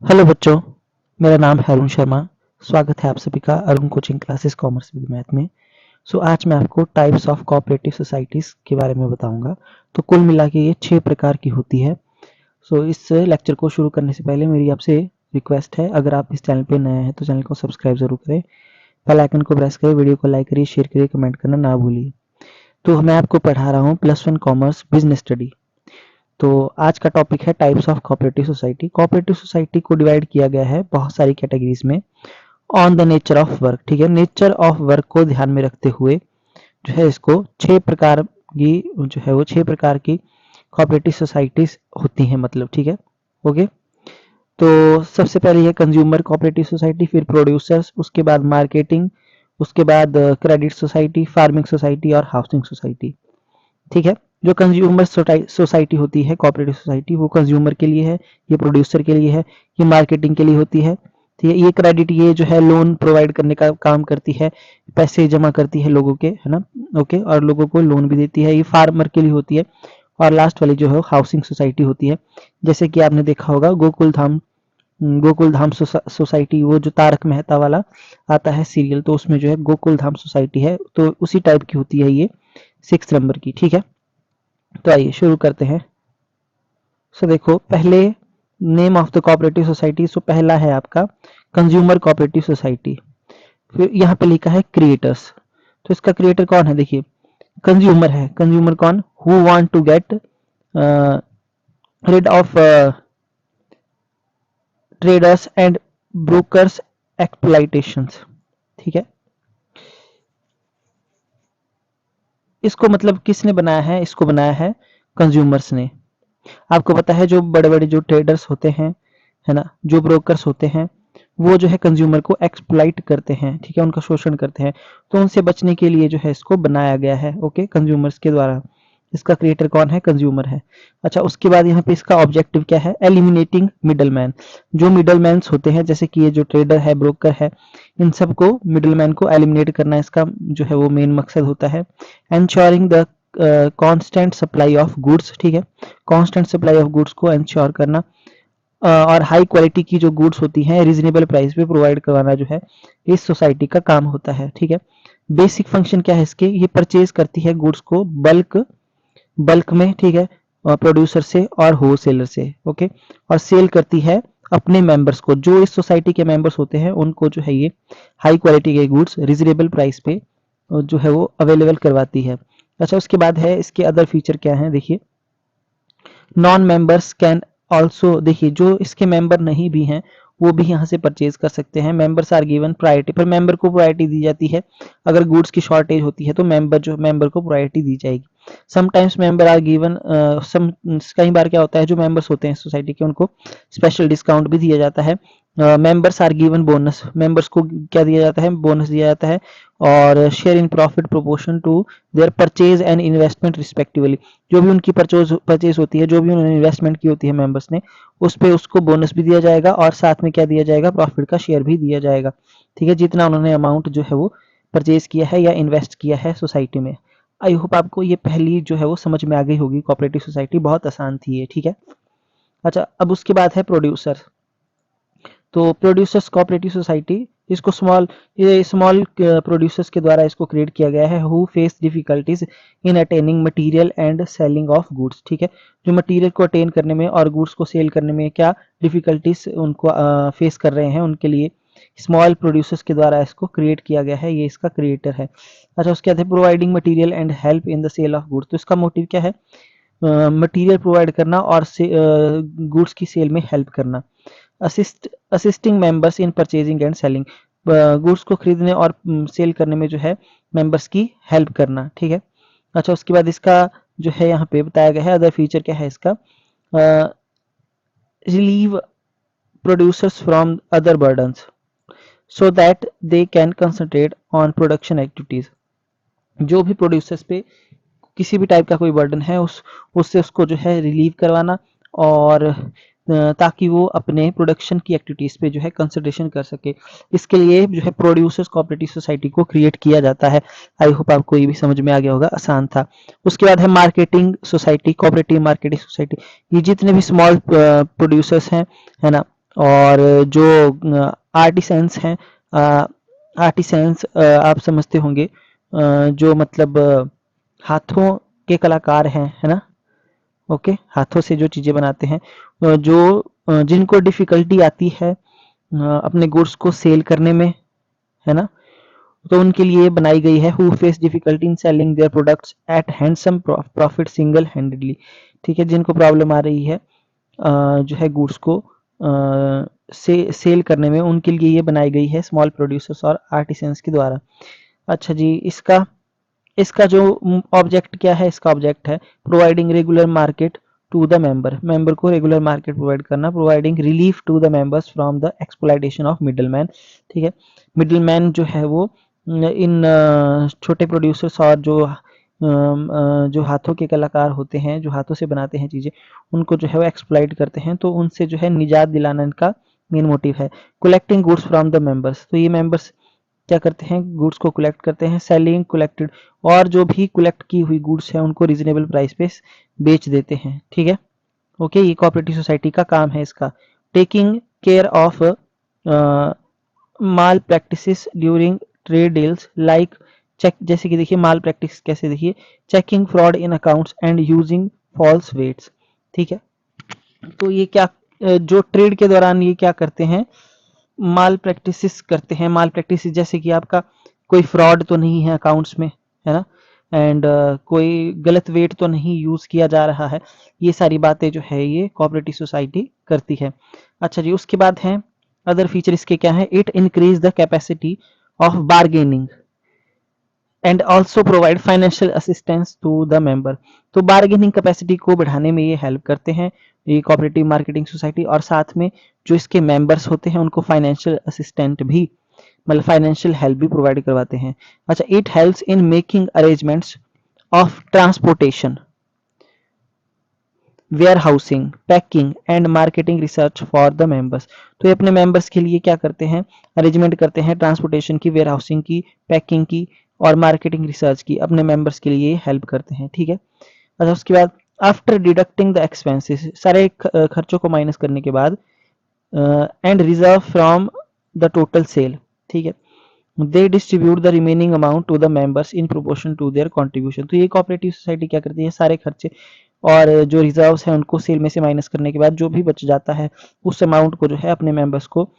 Hello बच्चों, मेरा नाम है अरुण शर्मा। स्वागत है आप सभी का Arun coaching classes commerce with math में। आज मैं आपको टाइप्स ऑफ कोऑपरेटिव सोसाइटीज के बारे में बताऊंगा। तो कुल मिला के ये 6 प्रकार की होती है। इस लेक्चर को शुरू करने से पहले मेरी आपसे रिक्वेस्ट है, अगर आप इस चैनल पे नए हैं तो चैनल को सब्सक्राइब जरूर करें, बेल आइकन को प्रेस करें, वीडियो को लाइक करिए, शेयर करिए, कमेंट करना ना भूलिए। तो मैं आपको पढ़ा रहा हूँ +1 कॉमर्स बिजनेस स्टडी। तो आज का टॉपिक है types of cooperative society. Cooperative society को डिवाइड किया गया है बहुत सारी कैटेगरीज में on the nature of work. ठीक है, नेचर ऑफ वर्क को ध्यान में रखते हुए जो है इसको 6 प्रकार की जो है वो 6 प्रकार की कोऑपरेटिव सोसाइटीज होती हैं, मतलब। ठीक है, ओके। तो सबसे पहले है कंज्यूमर कोऑपरेटिव सोसाइटी, फिर प्रोड्यूसर्स, उसके बाद मार्केटिंग, उसके बाद क्रेडिट सोसाइटी, फार्मिंग सोसाइटी और हाउसिंग सोसाइटी। ठीक है, जो कंज्यूमर सोसाइटी होती है कोऑपरेटिव सोसाइटी, वो कंज्यूमर के लिए है, ये प्रोड्यूसर के लिए है, ये मार्केटिंग के लिए होती है। ठीक है, ये क्रेडिट ये जो है लोन प्रोवाइड करने का काम करती है, पैसे जमा करती है लोगों के, है ना, ओके, और लोगों को लोन भी देती है। ये फार्मर के लिए होती है। और लास्ट वाली जो है हाउसिंग सोसाइटी होती है, जैसे कि आपने देखा होगा गोकुल धाम सोसाइटी, वो जो तारक मेहता वाला आता है सीरियल, तो उसमें जो है गोकुल धाम सोसाइटी है, तो उसी टाइप की होती है ये 6 नंबर की। ठीक है, तो आइए शुरू करते हैं। देखो, पहले name of the cooperative society. पहला है आपका कंज्यूमर कोऑपरेटिव सोसाइटी। फिर यहाँ पे लिखा है क्रिएटर्स। तो इसका क्रिएटर कौन है? देखिए, कंज्यूमर है। कंज्यूमर कौन? Who want to get rid of traders and brokers exploitations। ठीक है, इसको मतलब किसने बनाया है? इसको बनाया है कंज्यूमर्स ने। आपको पता है जो बड़े बड़े जो ट्रेडर्स होते हैं, है ना, जो ब्रोकर्स होते हैं, वो जो है कंज्यूमर को एक्सप्लॉइट करते हैं। ठीक है, उनका शोषण करते हैं। तो उनसे बचने के लिए जो है इसको बनाया गया है, ओके, कंज्यूमर्स के द्वारा। इसका क्रिएटर कौन है? कंज्यूमर है। अच्छा, उसके बाद यहाँ पे इसका ऑब्जेक्टिव क्या है? Eliminating middleman. जो मिडलमैन्स होते हैं, जैसे कि ये जो ट्रेडर है, ब्रोकर है, इन सबको, मिडलमैन को एलिमिनेट करना इसका जो है वो मेन मकसद होता है। Ensuring the constant supply of goods. ठीक है, कांस्टेंट सप्लाई ऑफ गुड्स को एंश्योर करना, और हाई क्वालिटी की जो गुड्स होती हैं रीजनेबल प्राइस पे प्रोवाइड करवाना जो है इस सोसाइटी का काम होता है। ठीक है, बेसिक फंक्शन क्या है इसके? ये परचेज करती है गुड्स को बल्क बल्क में, ठीक है, प्रोड्यूसर से और होलसेलर से, ओके, और सेल करती है अपने मेंबर्स को। जो इस सोसाइटी के मेंबर्स होते हैं उनको जो है ये हाई क्वालिटी के गुड्स रीजनेबल प्राइस पे जो है वो अवेलेबल करवाती है। अच्छा, उसके बाद है इसके अदर फीचर क्या है? देखिए, नॉन मेंबर्स कैन ऑल्सो, देखिए जो इसके मेंबर नहीं भी हैं वो भी यहाँ से परचेज कर सकते हैं। मेंबर्स आर गिवन प्रायोरिटी, पर मेंबर को प्रायोरिटी दी जाती है। अगर गुड्स की शॉर्टेज होती है तो मेंबर को प्रायोरिटी दी जाएगी। Sometimes member are given some, कई बार क्या होता है, जो मेंबर्स होते हैं सोसाइटी के उनको स्पेशल डिस्काउंट भी दिया जाता है। Members are given bonus, members को क्या दिया जाता है? बोनस दिया जाता है। और share in profit proportion to their purchase and investment respectively. जो भी उनकी परचेज होती है, जो भी उन्होंने इन्वेस्टमेंट की होती है मेंबर्स ने, उस पे उसको बोनस भी दिया जाएगा और साथ में क्या दिया जाएगा? प्रॉफिट का शेयर भी दिया जाएगा। ठीक है, जितना उन्होंने अमाउंट जो है वो परचेज किया है या इन्वेस्ट किया है सोसाइटी में। आई होप आपको ये पहली जो है वो समझ में आ गई होगी। कोऑपरेटिव सोसाइटी बहुत आसान थी ये। ठीक है, अच्छा, अब उसके बाद है प्रोड्यूसर। तो प्रोड्यूसर्स कोऑपरेटिव सोसाइटी, इसको स्मॉल प्रोड्यूसर्स के द्वारा इसको क्रिएट किया गया है। Who face difficulties in attaining material and selling of goods. ठीक है, जो मटेरियल को अटेन करने में और गुड्स को सेल करने में क्या डिफिकल्टीज उनको फेस कर रहे हैं, उनके लिए स्मॉल प्रोड्यूसर्स के द्वारा इसको क्रिएट किया गया है। ये इसका क्रिएटर है। अच्छा, उसके बाद है providing material and help in the sale of goods. तो इसका मोटिव क्या है? मटेरियल प्रोवाइड करना और गुड्स की सेल में हेल्प करना। Assisting members in purchasing and selling, goods को खरीदने और सेल करने में जो है मेंबर्स की हेल्प करना। ठीक है, अच्छा, उसके बाद इसका जो है यहाँ पे बताया गया है अदर फीचर क्या है इसका? Relieve producers from other burdens so that they can concentrate on production activities. जो भी प्रोड्यूसर्स पे किसी भी टाइप का कोई बर्डन है उससे उसको जो है रिलीव करवाना, और ताकि वो अपने प्रोडक्शन की एक्टिविटीज पे जो है कंसंट्रेशन कर सके। इसके लिए जो है प्रोड्यूसर्स कोऑपरेटिव सोसाइटी को क्रिएट किया जाता है। आई होप आपको ये भी समझ में आ गया होगा, आसान था। उसके बाद है marketing society, cooperative marketing society. ये जितने भी स्मॉल प्रोड्यूसर्स हैं, है ना, और जो आर्टिसंस हैं, आर्टिसंस आप समझते होंगे, जो मतलब हाथों के कलाकार हैं, है ना। ओके, हाथों से जो चीजें बनाते हैं, जो जिनको डिफिकल्टी आती है अपने गुड्स को सेल करने में, है ना, तो उनके लिए बनाई गई है। Who face difficulty in selling their products at handsome profit single handedly. ठीक है, जिनको प्रॉब्लम आ रही है जो है गुड्स को से सेल करने में, उनके लिए ये बनाई गई है स्मॉल प्रोड्यूसर्स और आर्टिसंस के द्वारा। अच्छा जी, इसका इसका जो ऑब्जेक्ट क्या है, इसका ऑब्जेक्ट है providing regular market to the member, member को रेगुलर मार्केट प्रोवाइड करना, providing relief to the members from the exploitation of middleman. ठीक है, मिडलमैन जो है वो इन छोटे प्रोड्यूसर्स और जो हाथों के कलाकार होते हैं, जो हाथों से बनाते हैं चीजें, उनको जो है वो एक्सप्लॉइट करते हैं, तो उनसे जो है निजात दिलाना इनका मेन मोटिव है। Collecting goods from the members, तो ये मेंबर्स क्या करते हैं, गुड्स को कलेक्ट करते हैं। सेलिंग कलेक्टेड, और जो भी कलेक्ट की हुई गुड्स है उनको रीजनेबल प्राइस पे बेच देते हैं। ठीक है, ओके, ये कोऑपरेटिव सोसाइटी का काम है इसका। Taking care of malpractices during trade deals like check, जैसे कि देखिए माल प्रैक्टिस कैसे, देखिए checking fraud in accounts and using false weights. ठीक है, तो ये क्या जो ट्रेड के दौरान ये क्या करते हैं, माल प्रैक्टिसेस करते हैं। माल प्रैक्टिस जैसे कि आपका कोई फ्रॉड तो नहीं है अकाउंट्स में, है ना, एंड कोई गलत वेट तो नहीं यूज किया जा रहा है, ये सारी बातें जो है ये कोऑपरेटिव सोसाइटी करती है। अच्छा जी, उसके बाद है अदर फीचर इसके क्या है, it increase the capacity of bargaining and also provide financial assistance to the member. तो बार्गेनिंग कैपेसिटी को बढ़ाने में ये हेल्प करते हैं, ये कोऑपरेटिव मार्केटिंग सोसाइटी, और साथ में जो इसके मेंबर्स होते हैं उनको फाइनेंशियल असिस्टेंट भी, मतलब फाइनेंशियल हेल्प भी प्रोवाइड करवाते हैं। अच्छा, it helps in making arrangements of transportation, warehousing, packing and marketing research for the members. तो ये अपने मेंबर्स के लिए क्या करते हैं, अरेंजमेंट करते हैं ट्रांसपोर्टेशन की, वेयर हाउसिंग की, पैकिंग की और मार्केटिंग रिसर्च की, अपने मेंबर्स के लिए हेल्प करते हैं। ठीक है, अच्छा, उसके बाद आफ्टर डिडक्टिंग द एक्सपेंसेस, सारे खर्चों को माइनस करने के बाद, and reserve from the total sale. ठीक है, they distribute the remaining amount to the members in proportion to their contribution. तो ये कोऑपरेटिव सोसाइटी क्या करती है, सारे खर्चे और जो रिजर्व्स हैं उनको सेल में से माइनस करने के बाद जो भी बच जाता है उस अमाउंट को जो है अपने मेंबर्स को,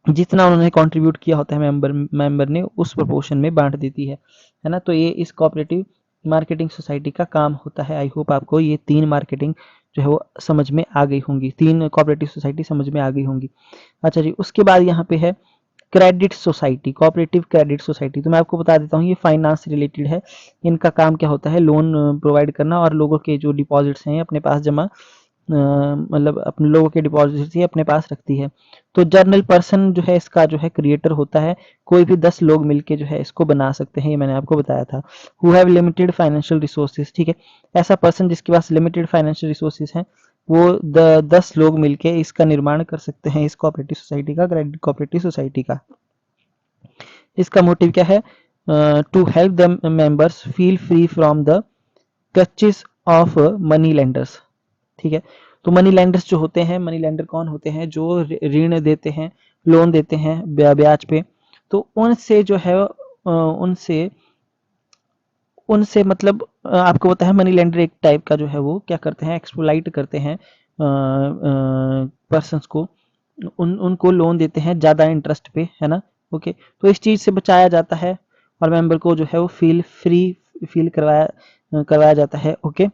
जितना उन्होंने कंट्रीब्यूट किया होता है मेंबर ने, उस प्रोपोर्शन में बांट देती है ना। तो ये इस कोऑपरेटिव मार्केटिंग सोसाइटी का काम होता है। आई होप आपको ये 3 मार्केटिंग जो है वो समझ में आ गई होंगी, 3 कोऑपरेटिव सोसाइटी समझ में आ गई होंगी। अच्छा जी, उसके बाद यहाँ पे है credit society, cooperative credit society. तो मैं आपको बता देता हूँ ये फाइनेंस से रिलेटेड है। इनका काम क्या होता है, लोन प्रोवाइड करना और लोगों के जो डिपॉजिट्स हैं अपने पास जमा, मतलब अपने लोगों के डिपॉजिट्स ही अपने पास रखती है। तो जर्नल पर्सन जो है इसका जो है क्रिएटर होता है, कोई भी 10 लोग मिलके जो है इसको बना सकते हैं, ये मैंने आपको बताया था। Who have limited financial resources, ठीक है, ऐसा पर्सन जिसके पास लिमिटेड फाइनेंशियल रिसोर्सेज हैं, वो 10 लोग मिलके इसका निर्माण कर सकते हैं, इस कोऑपरेटिव सोसाइटी का, क्रेडिट कोऑपरेटिव सोसाइटी का। इसका मोटिव क्या है, to help the members feel free from the clutches of money lenders. ठीक है, तो मनी लेंडर्स जो होते हैं, मनी लेंडर कौन होते हैं, जो ऋण देते हैं, लोन देते हैं ब्याज पे, तो उनसे जो है उनसे उनसे मतलब आपको पता है मनी लेंडर एक टाइप का जो है वो क्या करते हैं, एक्सप्लॉइट करते हैं पर्सन्स को, उनको लोन देते हैं ज़्यादा इंटरेस्ट पे, है ना। ओके, तो इस चीज़ से बचाया जाता है और मेंबर को जो है वो फील करवाया जाता है। ओके,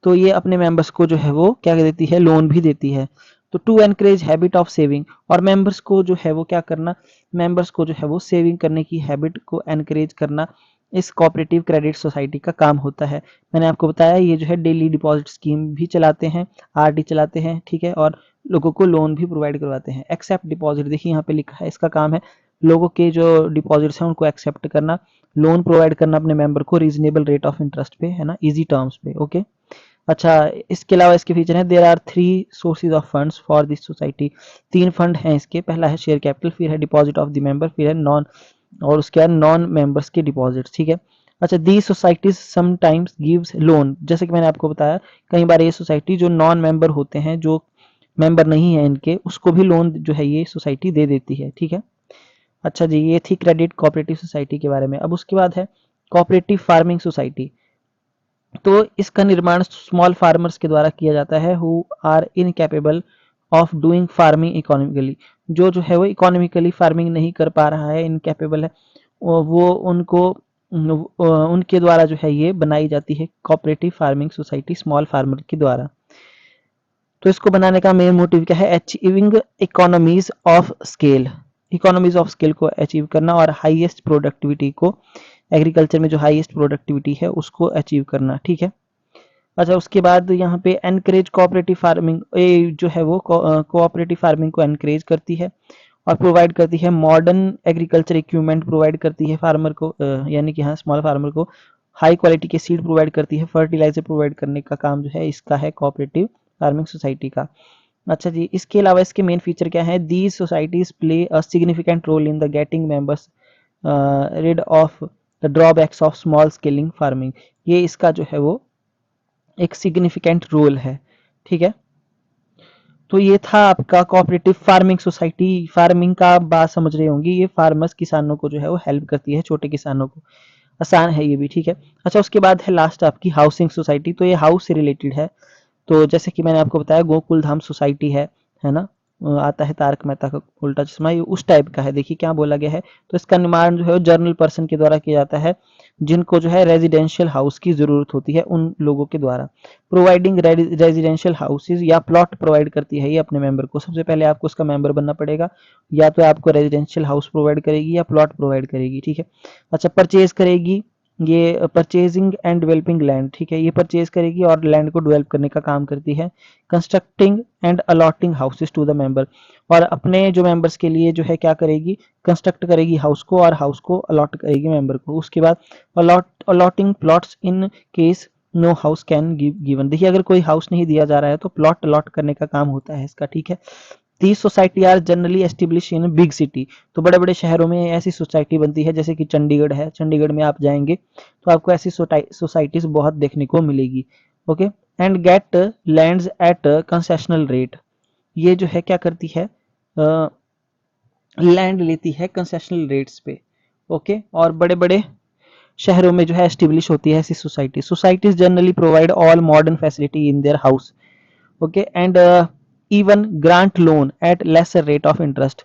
तो ये अपने मेंबर्स को जो है वो क्या देती है, लोन भी देती है। तो to encourage habit of saving, और मेंबर्स को जो है वो क्या करना, मेंबर्स को जो है वो सेविंग करने की हैबिट को एनकरेज करना इस कोऑपरेटिव क्रेडिट सोसाइटी का काम होता है। मैंने आपको बताया ये जो है डेली डिपॉजिट स्कीम भी चलाते हैं, आरडी चलाते हैं, ठीक है, और लोगों को लोन भी प्रोवाइड करवाते हैं। एक्सेप्ट डिपॉजिट, देखिए यहाँ पे लिखा है, इसका काम है लोगों के जो डिपॉजिट्स हैं उनको एक्सेप्ट करना, लोन प्रोवाइड करना अपने मेंबर को रीजनेबल रेट ऑफ इंटरेस्ट पे, है ना, इजी टर्म्स पे। ओके, अच्छा, इसके अलावा इसके फीचर हैं, there are 3 sources of funds for this society. 3 fund हैं इसके, पहला है शेयर कैपिटल, फिर है डिपॉजिट ऑफ द मेंबर, फिर है नॉन, और उसके बाद नॉन मेंबर्स के डिपॉजिट्स। ठीक है, अच्छा, दी सोसाइटीज समटाइम्स गिव्स लोन, जैसे कि मैंने आपको बताया कई बार ये सोसाइटी जो नॉन मेंबर होते हैं, जो मेंबर नहीं है इनके, उसको भी लोन जो है ये सोसाइटी दे देती है। ठीक है। अच्छा जी, ये थी क्रेडिट कोऑपरेटिव सोसाइटी के बारे में। अब उसके बाद है कोऑपरेटिव फार्मिंग सोसाइटी। तो इसका निर्माण स्मॉल फार्मर्स के द्वारा किया जाता है who are incapable of doing farming economically. जो है वो इकोनॉमिकली फार्मिंग नहीं कर पा रहा है, इनकैपेबल है, वो उनको उनके द्वारा जो है ये बनाई जाती है cooperative farming society small farmer के द्वारा। तो इसको बनाने का मेन मोटिव क्या है? Achieving economies of scale, economies of scale को अचीव करना और हाईएस्ट प्रोडक्टिविटी को, एग्रीकल्चर में जो हाईएस्ट प्रोडक्टिविटी है उसको अचीव करना। ठीक है। अच्छा, उसके बाद यहाँ पे एनकरेज कोऑपरेटिव फार्मिंग, जो है वो कोऑपरेटिव फार्मिंग को एनकरेज करती है और प्रोवाइड करती है मॉडर्न एग्रीकल्चर इक्विपमेंट प्रोवाइड करती है फार्मर को, यानी कि हाँ स्मॉल फार्मर को हाई क्वालिटी के सीड प्रोवाइड करती है, फर्टिलाइजर प्रोवाइड करने का काम जो है इसका है कोऑपरेटिव फार्मिंग सोसाइटी का। अच्छा जी, इसके अलावा इसके मेन फीचर क्या है? These societies play a significant role in the getting members rid of the drawbacks of small scaling farming. ये इसका जो है वो एक सिग्निफिकेंट रोल है। ठीक है। तो ये था आपका कोऑपरेटिव फार्मिंग सोसाइटी। फार्मिंग का आप बात समझ रहे होंगे, ये फार्मर्स किसानों को जो है वो हेल्प करती है, छोटे किसानों को। आसान है ये भी। ठीक है। अच्छा, उसके बाद है लास्ट आपकी हाउसिंग सोसाइटी। तो ये हाउस से रिलेटेड है। तो जैसे कि मैंने आपको बताया गोकुल धाम सोसाइटी है ना, आता है तारक मेहता का उल्टा चश्मा, ये उस टाइप का है। देखिए क्या बोला गया है। तो इसका निर्माण जो है वो जर्नल पर्सन के द्वारा किया जाता है, जिनको जो है रेजिडेंशियल हाउस की जरूरत होती है उन लोगों के द्वारा। प्रोवाइडिंग रेजिडेंशियल हाउसेज या प्लॉट प्रोवाइड करती है ये अपने मेंबर को। सबसे पहले आपको उसका मेंबर बनना पड़ेगा, या तो आपको रेजिडेंशियल हाउस प्रोवाइड करेगी या प्लॉट प्रोवाइड करेगी। ठीक है। अच्छा, परचेज करेगी, ये परचेजिंग एंड डेवलपिंग लैंड। ठीक है, ये परचेज करेगी और लैंड को डेवलप करने का काम करती है। Constructing and allotting houses to the member, और अपने जो मेंबर्स के लिए जो है क्या करेगी? कंस्ट्रक्ट करेगी हाउस को और हाउस को अलॉट करेगी मेंबर को। उसके बाद allotting plots in case no house can given. देखिए अगर कोई हाउस नहीं दिया जा रहा है तो प्लॉट अलॉट करने का काम होता है इसका। ठीक है। These society are generally establish in big city. तो बड़े बड़े शहरों में ऐसी सोसाइटी बनती है, जैसे कि चंडीगढ़ है। चंडीगढ़ में आप जाएंगे तो आपको ऐसी सोसाइटीज बहुत देखने को मिलेगी। Okay. And get lands at concessional rate. ये जो है क्या करती है? लैंड लेती है कंसेशनल रेट्स पे। ओके। और बड़े बड़े शहरों में जो है एस्टेब्लिश होती है ऐसी society. Societies generally provide all modern facility in their house. Okay. And even grant loan at lesser rate of interest.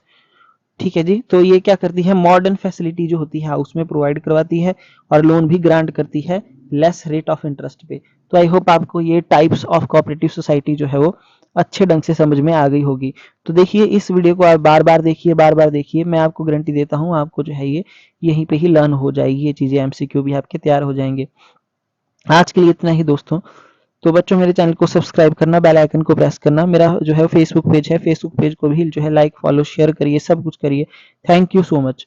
ठीक है जी। तो ये क्या करती है? मॉडर्न फैसिलिटी जो होती है हाउस में प्रोवाइड करवाती है और लोन भी ग्रांट करती है लेस रेट ऑफ इंटरेस्ट पे। तो आई होप आपको ये टाइप्स ऑफ कोऑपरेटिव सोसाइटी जो है वो अच्छे ढंग से समझ में आ गई होगी। तो देखिए इस वीडियो को आप बार बार देखिए, बार बार देखिए। मैं आपको गारंटी देता हूँ आपको जो है ये यहीं पे ही लर्न हो जाएगी ये चीजें, एमसीक्यू भी आपके तैयार हो जाएंगे। आज के लिए इतना ही दोस्तों। तो बच्चों मेरे चैनल को सब्सक्राइब करना, बेल आइकन को प्रेस करना। मेरा जो है फेसबुक पेज है, फेसबुक पेज को भी जो है लाइक फॉलो शेयर करिए, सब कुछ करिए। Thank you so much.